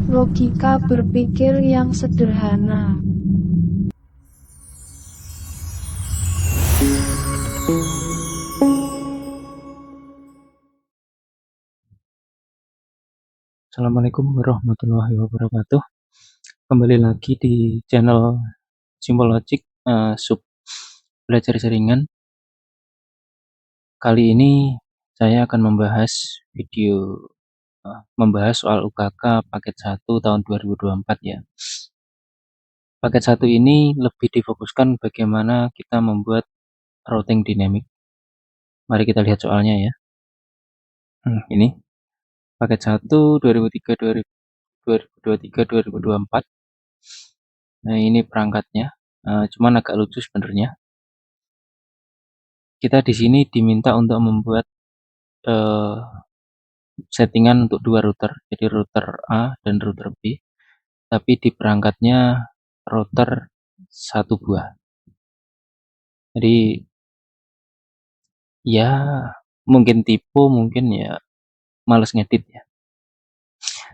Logika berpikir yang sederhana. Assalamualaikum warahmatullahi wabarakatuh. Kembali lagi di channel Simple Logic, sub belajar jaringan. Kali ini saya akan membahas soal UKK paket 1 tahun 2024 ya. Paket 1 ini lebih difokuskan bagaimana kita membuat routing dinamik. Mari kita lihat soalnya ya. Ini paket 1 2023-2024. Nah, ini perangkatnya. Cuman agak lucu sebenarnya. Kita di sini diminta untuk membuat settingan untuk dua router, jadi router A dan router B, tapi di perangkatnya router satu buah. Jadi ya mungkin tipe, mungkin ya males ngedit ya.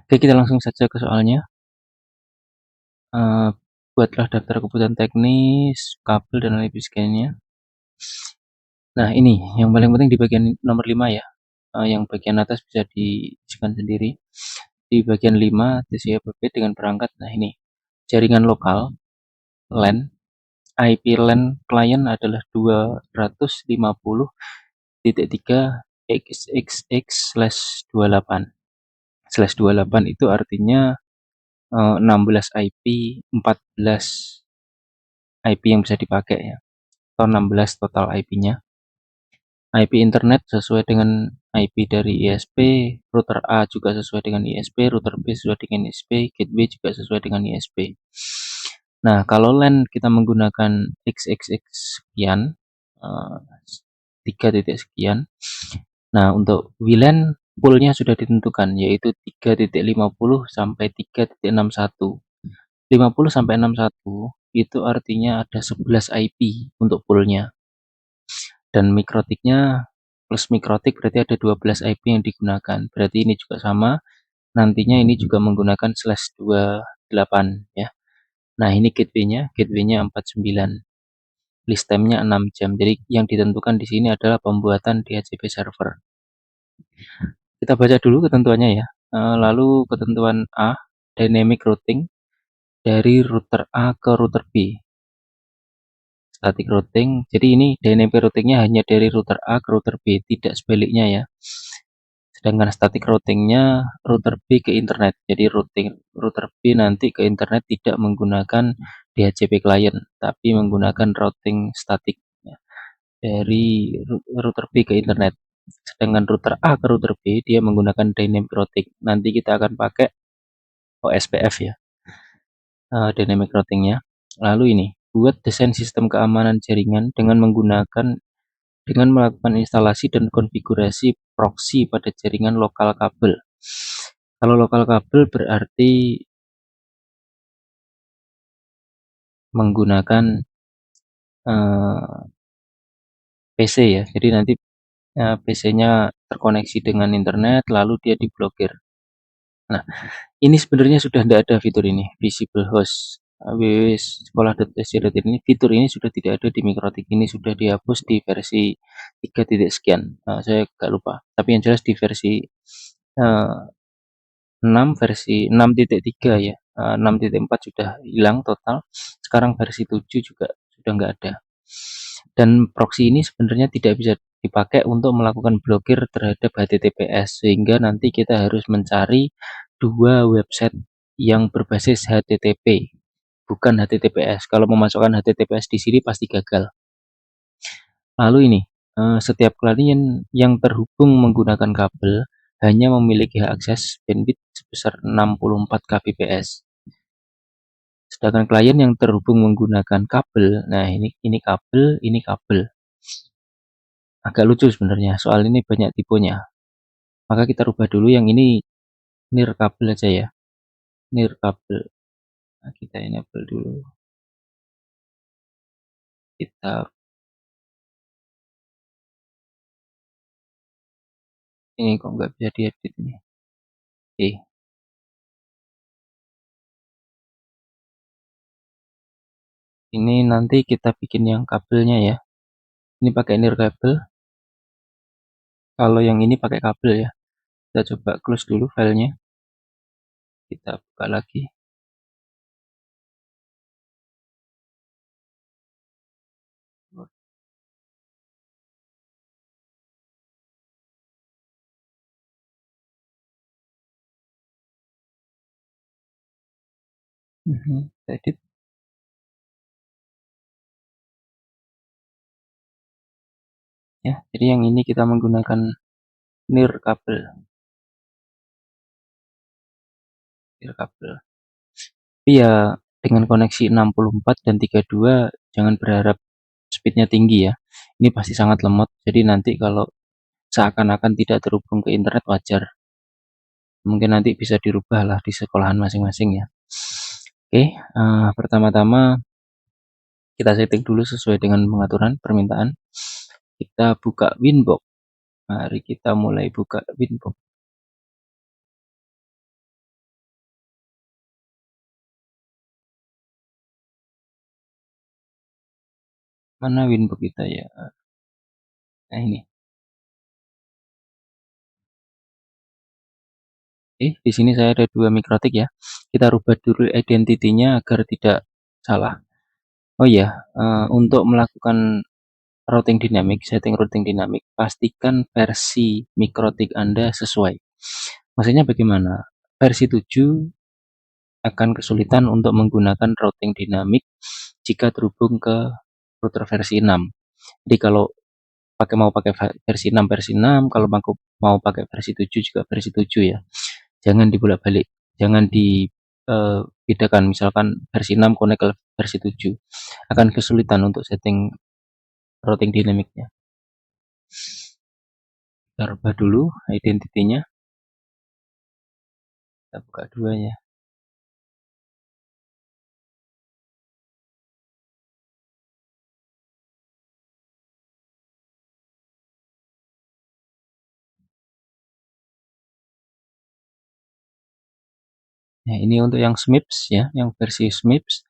Oke, kita langsung saja ke soalnya. Buatlah daftar kebutuhan teknis, kabel dan lain-sebagainya. Nah, ini yang paling penting di bagian nomor 5 ya. Yang bagian atas bisa diisikan sendiri. Di bagian 5 TCP/IP dengan perangkat. Nah, ini jaringan lokal LAN. IP LAN klien adalah 250.3/xxx/28. /28 itu artinya 16 IP, 14 IP yang bisa dipakai ya. Atau 16 total IP-nya. IP internet sesuai dengan IP dari ISP, router A juga sesuai dengan ISP, router B sesuai dengan ISP, gateway juga sesuai dengan ISP. Nah, kalau LAN kita menggunakan XXX sekian, 3 titik sekian. Nah, untuk WLAN poolnya sudah ditentukan, yaitu 3.50 sampai 3.61. 50 sampai 61 itu artinya ada 11 IP untuk poolnya. Dan mikrotiknya plus mikrotik berarti ada 12 IP yang digunakan. Berarti ini juga sama. Nantinya ini juga menggunakan /28 ya. Nah, ini gateway-nya 49. List time-nya 6 jam. Jadi yang ditentukan di sini adalah pembuatan DHCP server. Kita baca dulu ketentuannya ya. Lalu ketentuan A, dynamic routing dari router A ke router B. Static routing. Jadi ini dynamic routingnya hanya dari router A ke router B, tidak sebaliknya ya. Sedangkan static routingnya router B ke internet. Jadi router B nanti ke internet tidak menggunakan DHCP client, tapi menggunakan routing static ya, dari router B ke internet. Sedangkan router A ke router B dia menggunakan dynamic routing. Nanti kita akan pakai OSPF ya, dynamic routingnya. Lalu ini buat desain sistem keamanan jaringan dengan melakukan instalasi dan konfigurasi proxy pada jaringan lokal kabel. Kalau lokal kabel berarti menggunakan PC ya. Jadi nanti PC-nya terkoneksi dengan internet lalu dia diblokir. Nah, ini sebenarnya sudah tidak ada fitur ini, visible host. www.sekolah.sc.id ini fitur ini sudah tidak ada di Mikrotik, ini sudah dihapus di versi 3 titik sekian. Saya agak lupa. Tapi yang jelas di versi 6 versi 6.3 ya. 6.4 sudah hilang total. Sekarang versi 7 juga sudah nggak ada. Dan proxy ini sebenarnya tidak bisa dipakai untuk melakukan blokir terhadap HTTPS, sehingga nanti kita harus mencari dua website yang berbasis HTTP, bukan HTTPS. Kalau memasukkan HTTPS di sini pasti gagal. Lalu ini, setiap klien yang terhubung menggunakan kabel hanya memiliki hak akses bandwidth sebesar 64 kbps. Sedangkan klien yang terhubung menggunakan kabel, nah ini kabel. Agak lucu sebenarnya, soal ini banyak tipenya. Maka kita rubah dulu yang ini near kabel aja ya. Near kabel. Nah, kita enable dulu. Kita Ini kok nggak bisa diedit ini. Oke. Ini nanti kita bikin yang kabelnya ya. Ini pakai nir kabel. Kalau yang ini pakai kabel ya. Kita coba close dulu filenya. Kita buka lagi. Edit. Ya, jadi yang ini kita menggunakan nir kabel. Nir kabel. Tapi ya dengan koneksi 64 dan 32 jangan berharap speednya tinggi ya. Ini pasti sangat lemot. Jadi nanti kalau seakan-akan tidak terhubung ke internet wajar. Mungkin nanti bisa dirubah lah di sekolahan masing-masing ya. Oke, pertama-tama kita setting dulu sesuai dengan pengaturan permintaan. Kita buka Winbox. Mari kita mulai buka Winbox. Mana Winbox kita ya? Nah ini. Di sini saya ada 2 mikrotik ya. Kita rubah dulu identitinya agar tidak salah. Oh iya, untuk melakukan routing dinamik, setting routing dinamik, pastikan versi mikrotik Anda sesuai. Maksudnya bagaimana? Versi 7 akan kesulitan untuk menggunakan routing dinamik jika terhubung ke router versi 6. Jadi kalau mau pakai versi 6, kalau mau pakai versi 7 juga versi 7 ya. Jangan dibolak-balik, jangan dibedakan. Misalkan versi 6 connect ke versi 7, akan kesulitan untuk setting routing dinamiknya. Kita rubah dulu identitinya. Kita buka duanya. Nah, ini untuk yang SMIPS ya, yang versi SMIPS.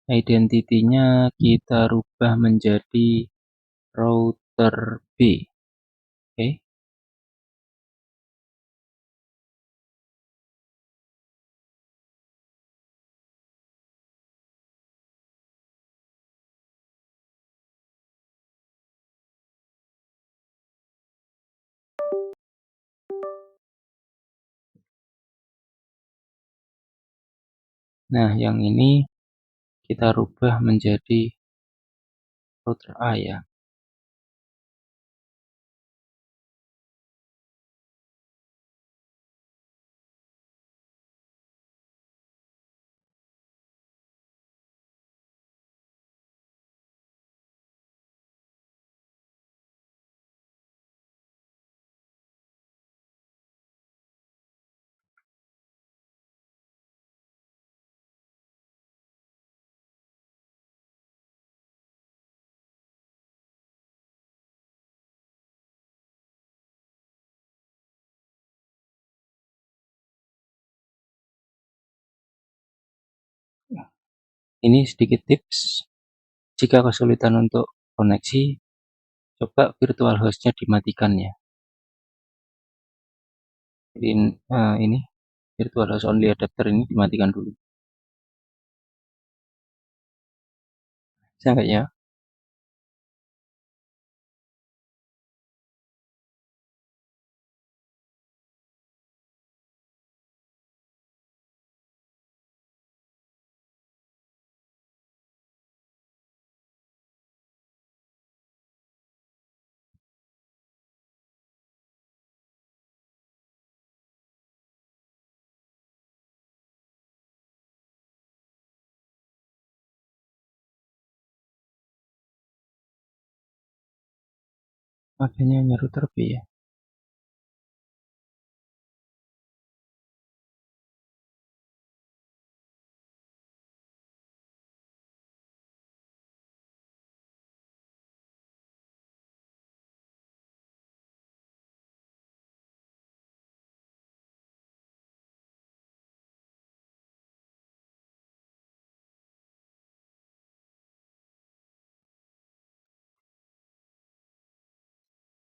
Identitinya kita rubah menjadi router B. Oke. Nah, yang ini kita rubah menjadi router A ya. Ini sedikit tips, jika kesulitan untuk koneksi, coba virtual hostnya dimatikan ya. Jadi ini virtual host only adapter ini dimatikan dulu. Bisa nggak ya? Makanya hanya router B ya.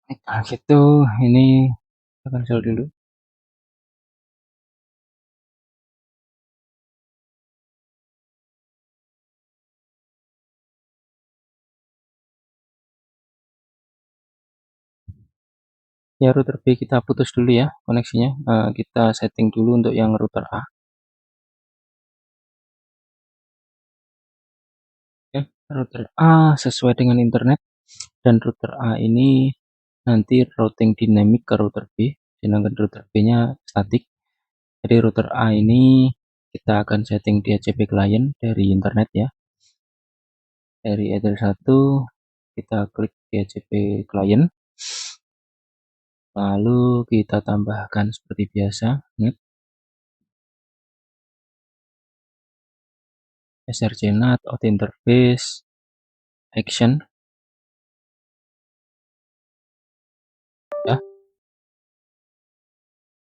Nah, gitu. Ini kita cancel dulu. Ya, router B kita putus dulu ya koneksinya. Kita setting dulu untuk yang router A. Ya, router A sesuai dengan internet, dan router A ini nanti routing dinamik ke router B, sedangkan router B-nya statik. Jadi router A ini kita akan setting DHCP client dari internet ya. Dari Ether 1 kita klik DHCP client, lalu kita tambahkan seperti biasa NAT, src NAT, out interface, action ya.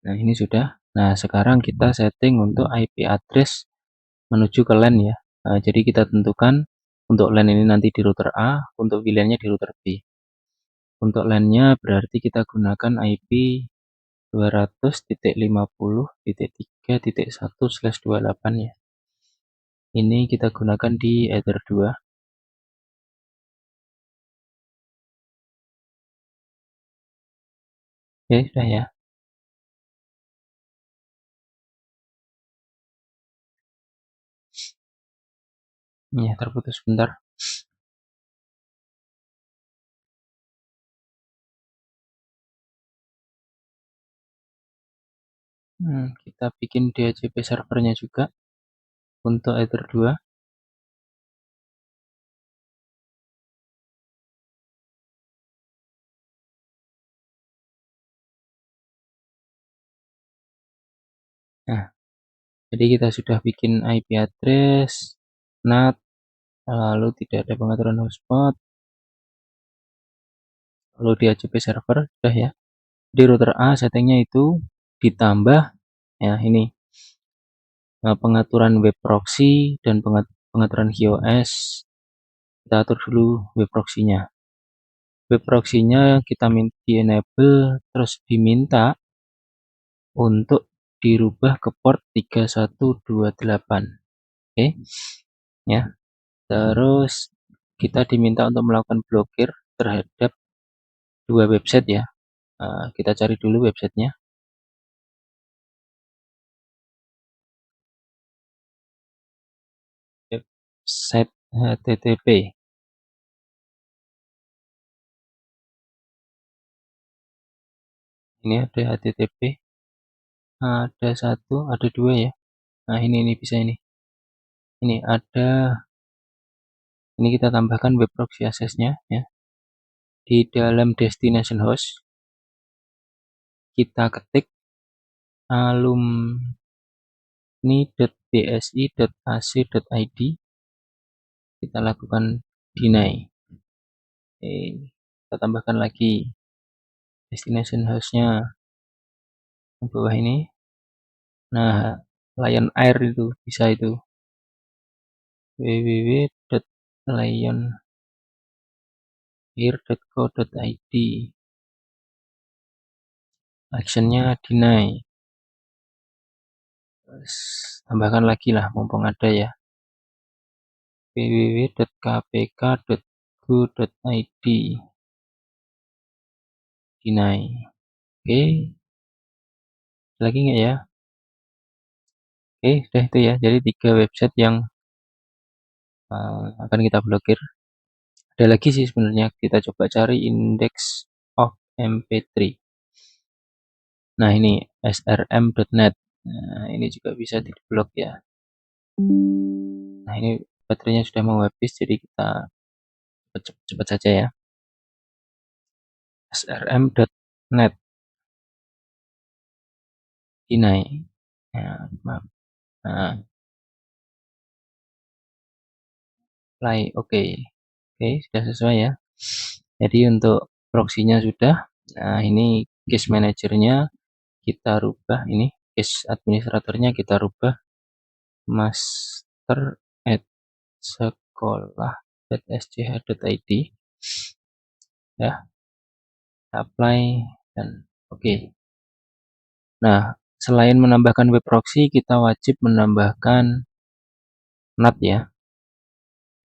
Nah, ini sudah. Nah, sekarang kita setting untuk IP address menuju ke LAN ya. Jadi kita tentukan untuk LAN ini nanti di router A, untuk VLAN-nya di router B. Untuk LAN-nya berarti kita gunakan IP 200.50.3.1/28 ya. Ini kita gunakan di Ether 2. Oke, sudah ya. Ya, terputus sebentar. Kita bikin DHCP servernya juga untuk Ether 2. Nah, jadi kita sudah bikin IP address, NAT, lalu tidak ada pengaturan hotspot, lalu DHCP server, sudah ya. Di router A settingnya itu ditambah ya ini pengaturan web proxy dan pengaturan QoS. Kita atur dulu web proxy-nya. Web proxy-nya kita di enable, terus diminta untuk dirubah ke port 3128. Oke ya. Terus kita diminta untuk melakukan blokir terhadap dua website ya. Kita cari dulu websitenya. Website HTTP. Ini ada HTTP. Ada satu, ada dua ya. Nah, ini bisa ini. Ini ada. Ini kita tambahkan web proxy access-nya ya. Di dalam destination host kita ketik alumni.bsi.ac.id, kita lakukan deny. Oke, kita tambahkan lagi destination host-nya ke bawah ini. Nah, Lion Air itu bisa itu www.lionair.co.id. Actionnya deny. Terus tambahkan lagi lah mumpung ada ya, www.kpk.go.id, deny. Oke, lagi nggak ya? Oke, sudah itu ya. Jadi 3 website yang akan kita blokir. Ada lagi sih sebenarnya, kita coba cari index of mp3. Nah, ini srm.net. Nah, ini juga bisa diblok ya. Nah, ini baterainya sudah mau habis, jadi kita cepat saja ya. srm.net deny. Nah, maaf. Nah, play, oke. Oke, sudah sesuai ya. Jadi untuk proxy-nya sudah. Nah, ini case manajernya kita rubah, ini case administratornya kita rubah master at sekolah.sch.id ya. apply, dan oke. Nah, selain menambahkan web proxy, kita wajib menambahkan NAT ya.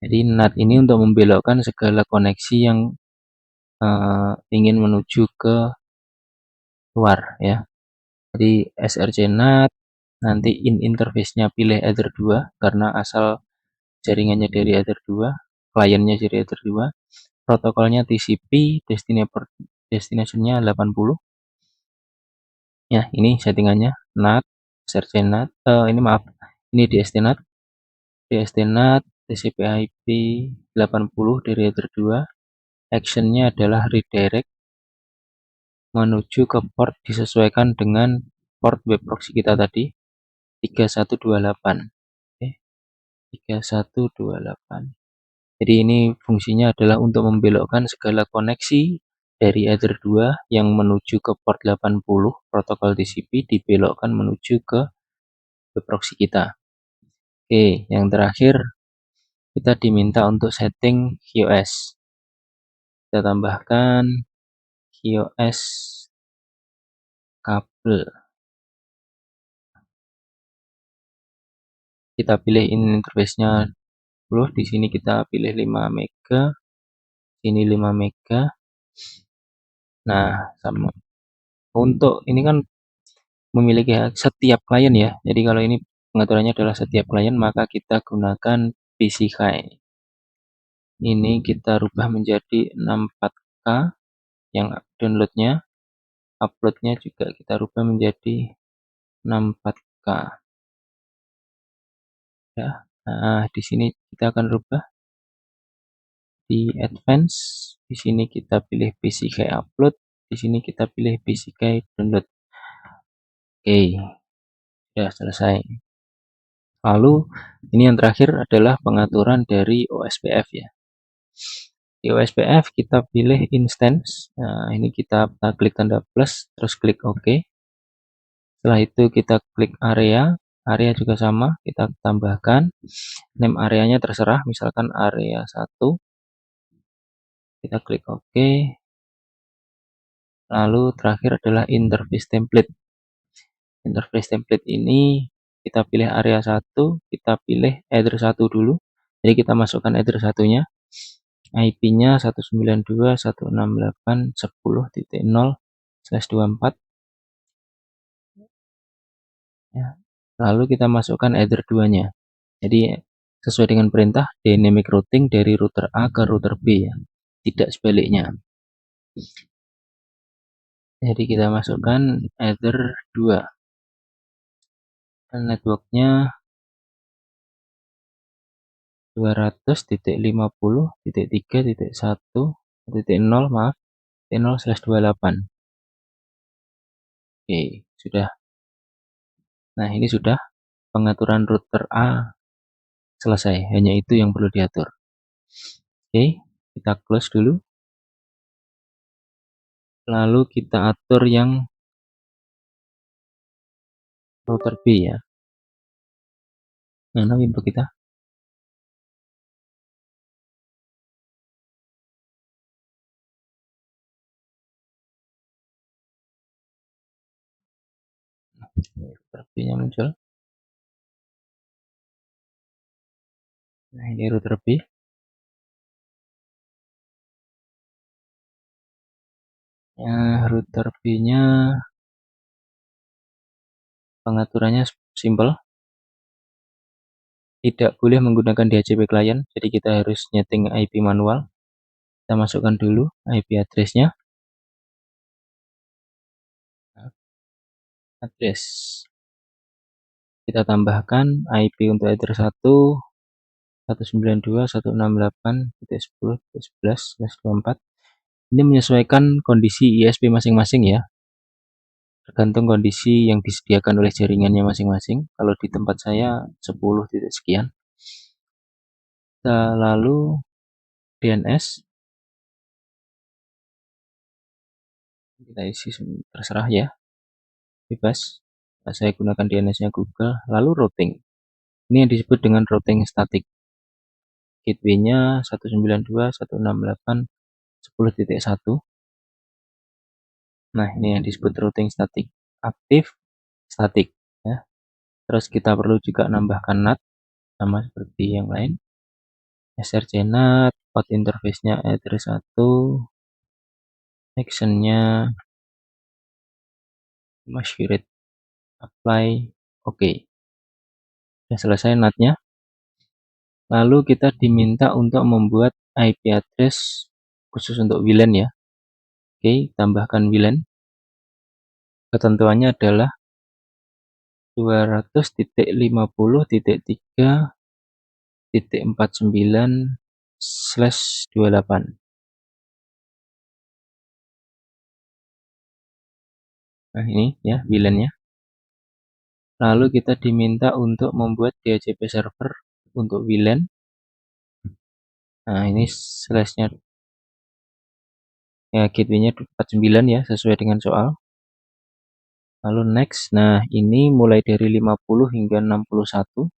Jadi NAT ini untuk membelokkan segala koneksi yang ingin menuju ke luar ya. Jadi src NAT, nanti interface-nya pilih Ether 2 karena asal jaringannya dari Ether 2, kliennya dari Ether 2, protokolnya TCP, destination-nya 80. Ya, ini settingannya NAT, src NAT, ini maaf, ini DST NAT, TCP/IP 80 dari Ether 2, actionnya adalah redirect menuju ke port disesuaikan dengan port web proxy kita tadi 3128. Oke, 3128. Jadi ini fungsinya adalah untuk membelokkan segala koneksi dari Ether 2 yang menuju ke port 80 protokol TCP dibelokkan menuju ke web proxy kita. Oke, yang terakhir kita diminta untuk setting QoS. Kita tambahkan QoS kabel. Kita pilih interface-nya dulu. Di sini kita pilih 5 mega, sini 5 mega. Nah, sama untuk ini kan memiliki setiap klien ya. Jadi kalau ini pengaturannya adalah setiap klien, maka kita gunakan PCHI. Ini kita rubah menjadi 64K yang downloadnya, uploadnya juga kita rubah menjadi 64K. Ya. Nah, di sini kita akan rubah di advance. Di sini kita pilih PCHI upload. Di sini kita pilih PCHI download. Oke, sudah selesai. Lalu ini yang terakhir adalah pengaturan dari OSPF ya. Di OSPF kita pilih instance. Nah, ini kita klik tanda plus, terus klik OK. Setelah itu kita klik area. Area juga sama, kita tambahkan. Name areanya terserah, misalkan area 1. Kita klik OK. Lalu terakhir adalah interface template. Interface template ini kita pilih area 1, kita pilih Ether 1 dulu. Jadi kita masukkan Ether 1-nya. IP-nya 192.168.10.0/24 ya. Lalu kita masukkan Ether 2-nya. Jadi sesuai dengan perintah dynamic routing dari router A ke router B ya, tidak sebaliknya. Jadi kita masukkan Ether 2. Dan networknya 200.50.3.1.0 maaf 0/28. Oke, sudah. Nah, ini sudah pengaturan router A selesai. Hanya itu yang perlu diatur. Oke, kita close dulu. Lalu kita atur yang router B ya. Mana info kita? Router B-nya muncul. Nah, ini router B. Ya, router B-nya pengaturannya simple. Tidak boleh menggunakan DHCP client, jadi kita harus nyeting IP manual. Kita masukkan dulu IP address-nya. Address. Kita tambahkan IP untuk Ether 1 192.168.10.11/24. Ini menyesuaikan kondisi ISP masing-masing ya. Tergantung kondisi yang disediakan oleh jaringannya masing-masing. Kalau di tempat saya 10 titik sekian. Lalu DNS kita isi terserah ya, bebas. Saya gunakan DNS-nya Google. Lalu routing, ini yang disebut dengan routing static. Gateway-nya 192.168.10.1. Nah, ini yang disebut routing statik, aktif, statik ya. Terus kita perlu juga nambahkan NAT sama seperti yang lain. src NAT, out interface-nya address 1, action-nya masquerade apply, oke. Sudah selesai NAT-nya. Lalu kita diminta untuk membuat IP address khusus untuk VLAN ya. Oke, tambahkan VLAN. Ketentuannya adalah 200.50.3.49/28. Nah, ini ya VLAN-nya. Lalu kita diminta untuk membuat DHCP server untuk VLAN. Nah, ini slash-nya ya, gateway-nya 49 ya, sesuai dengan soal. Lalu next. Nah, ini mulai dari 50 hingga 61.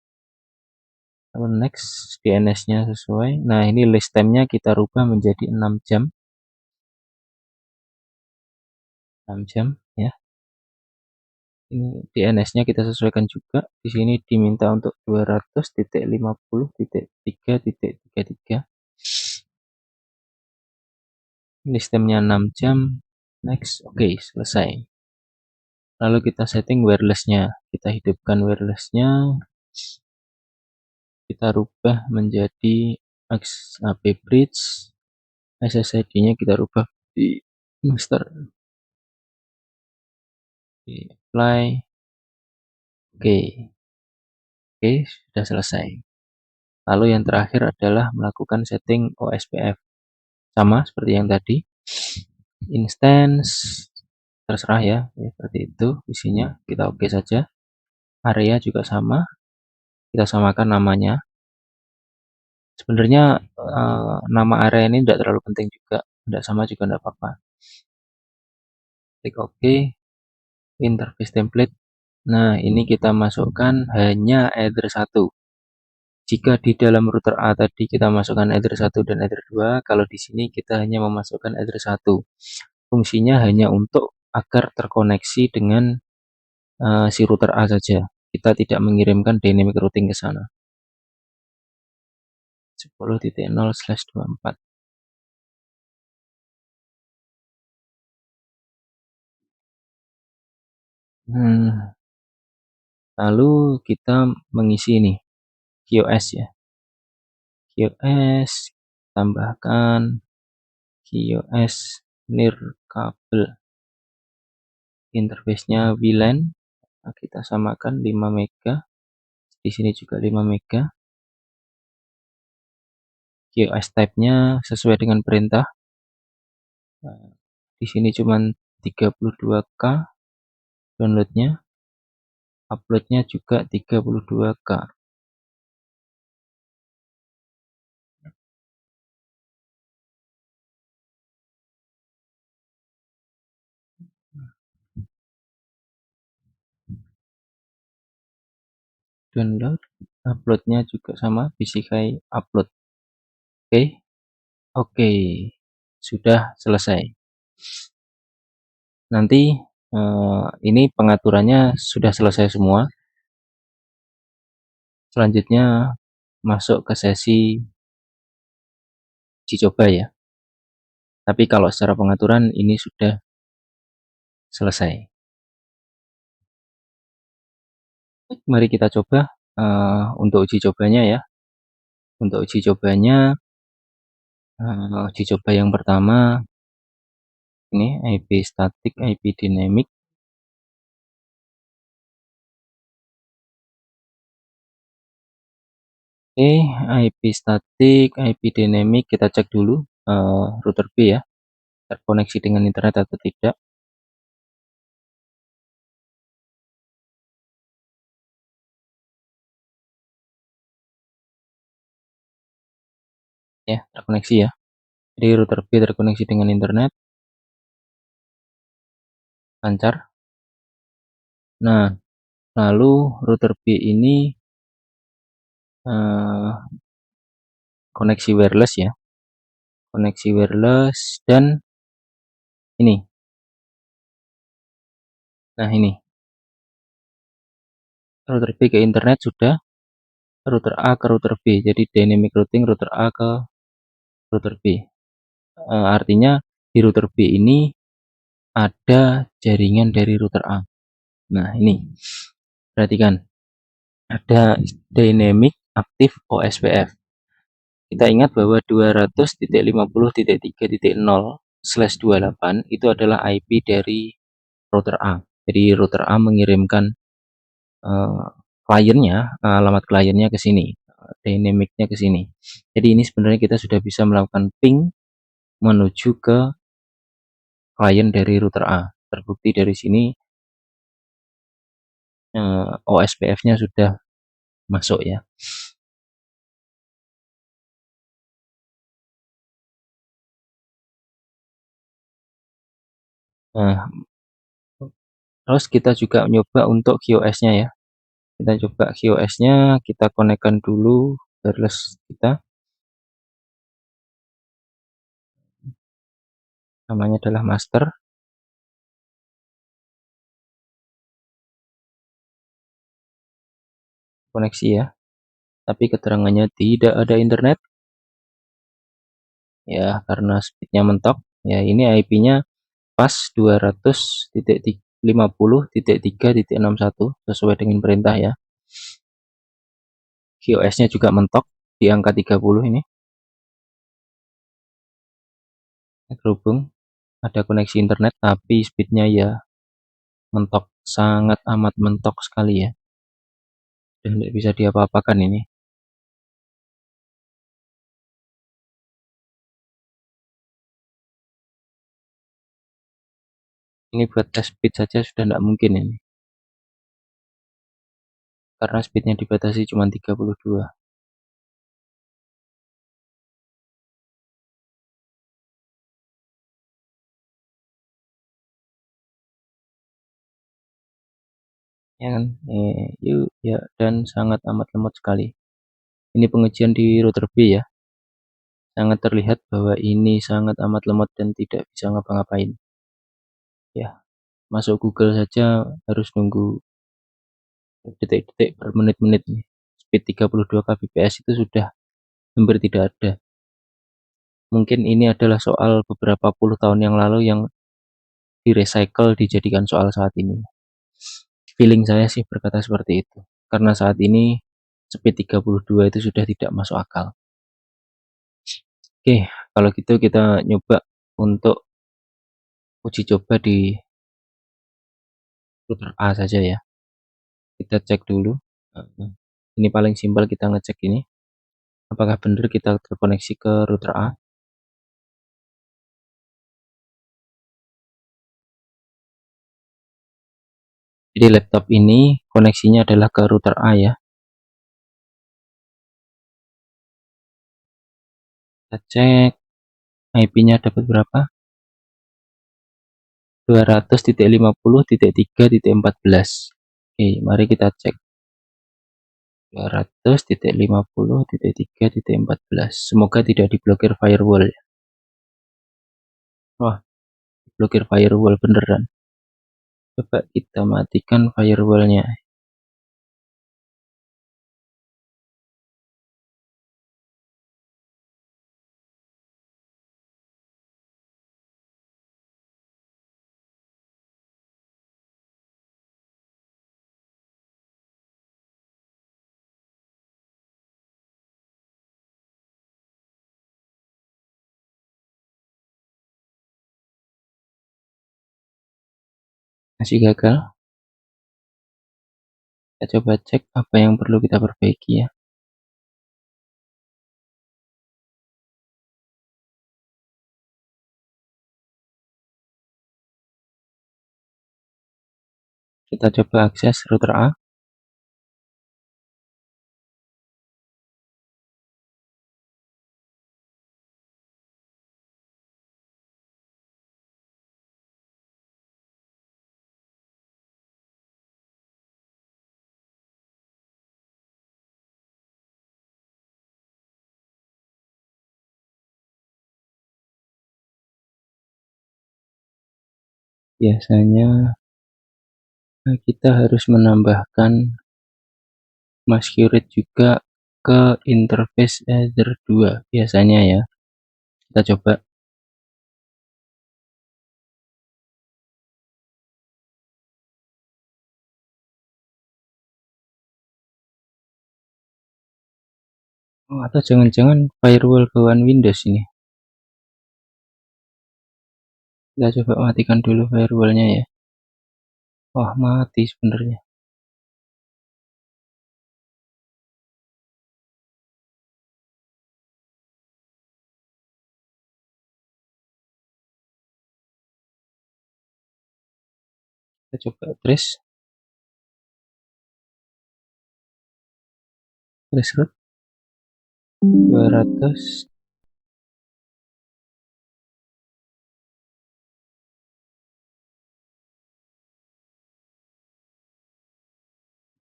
Lalu next, DNS-nya sesuai. Nah, ini list time-nya kita rubah menjadi 6 jam. 6 jam ya. Ini DNS-nya kita sesuaikan juga. Di sini diminta untuk 200.50.3.33. List time-nya 6 jam. Next. Oke, selesai. Lalu kita setting wireless-nya. Kita hidupkan wireless-nya. Kita rubah menjadi XAP bridge. SSID-nya kita rubah di master. Di apply. Oke. Oke, sudah selesai. Lalu yang terakhir adalah melakukan setting OSPF. Sama seperti yang tadi. Instance terserah ya, seperti itu isinya. Kita oke saja. Area juga sama. Kita samakan namanya. Sebenarnya nama area ini tidak terlalu penting juga. Tidak sama juga tidak apa-apa. Klik OK. Interface template. Nah, ini kita masukkan hanya address 1. Jika di dalam router A tadi kita masukkan address 1 dan address 2, kalau di sini kita hanya memasukkan address 1. Fungsinya hanya untuk agar terkoneksi dengan si router A saja. Kita tidak mengirimkan dynamic routing ke sana. 10.0/24. Lalu kita mengisi ini QoS ya. QoS tambahkan QoS nirkabel. Interface-nya VLAN. Nah, kita samakan 5 mega. Di sini juga 5 mega. QoS type-nya sesuai dengan perintah. Nah, di sini cuma 32K downloadnya. Uploadnya juga 32K. Download, uploadnya juga sama, bisikai upload. Oke, sudah selesai. Nanti ini pengaturannya sudah selesai semua. Selanjutnya masuk ke sesi uji coba ya. Tapi kalau secara pengaturan ini sudah selesai. Mari kita coba untuk uji cobanya ya. Untuk uji cobanya, uji coba yang pertama ini IP static, IP dynamic. Oke, IP static, IP dynamic kita cek dulu router B ya, terkoneksi dengan internet atau tidak. Ya, terkoneksi ya. Jadi router B terkoneksi dengan internet, lancar. Nah, lalu router B ini koneksi wireless ya, koneksi wireless dan ini Nah ini, router B ke internet sudah, router A ke router B. Jadi dynamic routing router A ke router B. Artinya di router B ini ada jaringan dari router A. Nah ini, perhatikan, ada dynamic active OSPF. Kita ingat bahwa 200.50.3.0/28 itu adalah IP dari router A. Jadi router A mengirimkan kliennya, alamat kliennya ke sini, dynamicnya ke sini. Jadi ini sebenarnya kita sudah bisa melakukan ping menuju ke klien dari router A. Terbukti dari sini OSPF-nya sudah masuk ya. Nah, terus kita juga nyoba untuk QoS-nya ya. Kita coba QoS-nya, kita konekkan dulu wireless kita. Namanya adalah master. Koneksi ya. Tapi keterangannya tidak ada internet. Ya, karena speednya mentok. Ya, ini IP-nya pas 200.50.3.61 sesuai dengan perintah ya. QoS-nya juga mentok di angka 30 ini. Terhubung ada koneksi internet tapi speednya ya mentok, sangat amat mentok sekali ya. Dan tidak bisa diapa-apakan ini. Ini buat tes speed saja sudah tidak mungkin ini. Karena speednya dibatasi cuma 32. Ya kan? Yuk ya, dan sangat amat lemot sekali. Ini pengujian di router B ya. Sangat terlihat bahwa ini sangat amat lemot dan tidak bisa ngapa-ngapain. Ya, masuk Google saja harus nunggu detik-detik per menit-menit nih. Speed 32 kbps itu sudah hampir tidak ada. Mungkin ini adalah soal beberapa puluh tahun yang lalu yang direcycle dijadikan soal saat ini. Feeling saya sih berkata seperti itu. Karena saat ini speed 32 itu sudah tidak masuk akal. Oke, kalau gitu kita nyoba untuk uji coba di router A saja ya. Kita cek dulu. Ini paling simpel, kita ngecek ini. Apakah benar kita terkoneksi ke router A? Jadi laptop ini koneksinya adalah ke router A ya. Kita cek IP-nya dapat berapa? 200.50.3.14. Oke, mari kita cek. 200.50.3.14. Semoga tidak diblokir firewall ya. Wah, diblokir firewall beneran. Coba kita matikan firewallnya. Masih gagal. Kita coba cek apa yang perlu kita perbaiki ya. Kita coba akses router A. Biasanya Nah, kita harus menambahkan masquerade juga ke interface Ether 2 biasanya ya. Kita coba. Oh, atau jangan-jangan firewall bawaan Windows ini. Kita coba matikan dulu firewallnya ya. Wah, mati sebenarnya. Kita coba trace root 200.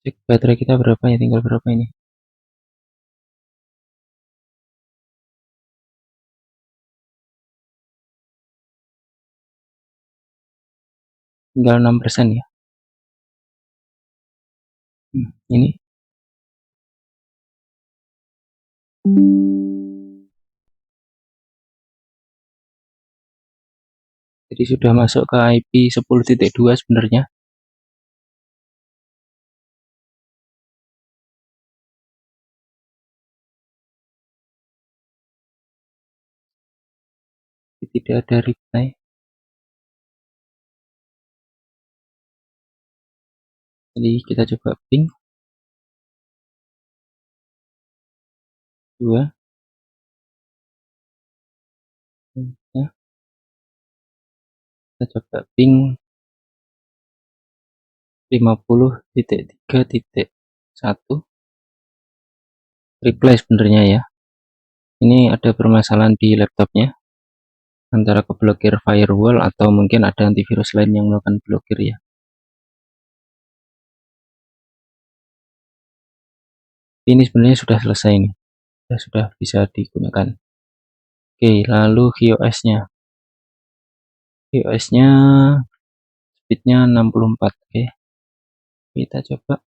Cek baterai kita berapa ya, tinggal berapa ini. Tinggal 6% ya. Ini jadi sudah masuk ke IP 10.2 sebenarnya. Tidak ada reply. Jadi kita coba ping 2 ya. Kita coba ping 50.3.1 reply sebenarnya ya. Ini ada permasalahan di laptopnya, antara keblokir firewall atau mungkin ada antivirus lain yang melakukan blokir ya. Ini sebenarnya sudah selesai nih, sudah bisa digunakan. Oke, lalu QoS-nya. QoS-nya speednya 64. Oke, kita coba.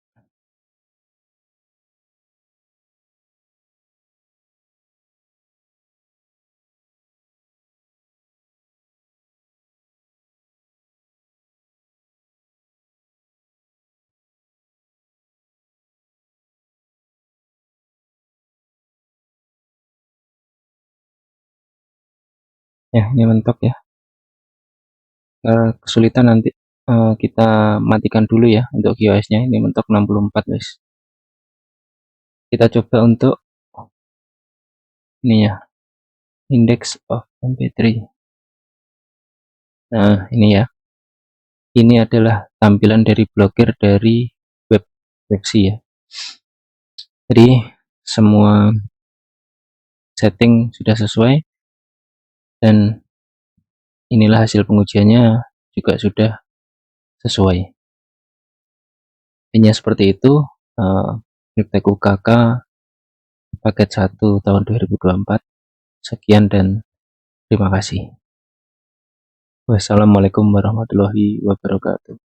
Ya, ini mentok ya. Kalau kesulitan nanti kita matikan dulu ya untuk QoS-nya. Ini mentok 64 guys. Kita coba untuk ini ya, index of mp3. Nah, ini ya. Ini adalah tampilan dari blokir dari webc ya. Jadi semua setting sudah sesuai dan inilah hasil pengujiannya juga sudah sesuai. Intinya seperti itu. Praktek UKK paket 1 tahun 2024. Sekian dan terima kasih. Wassalamualaikum warahmatullahi wabarakatuh.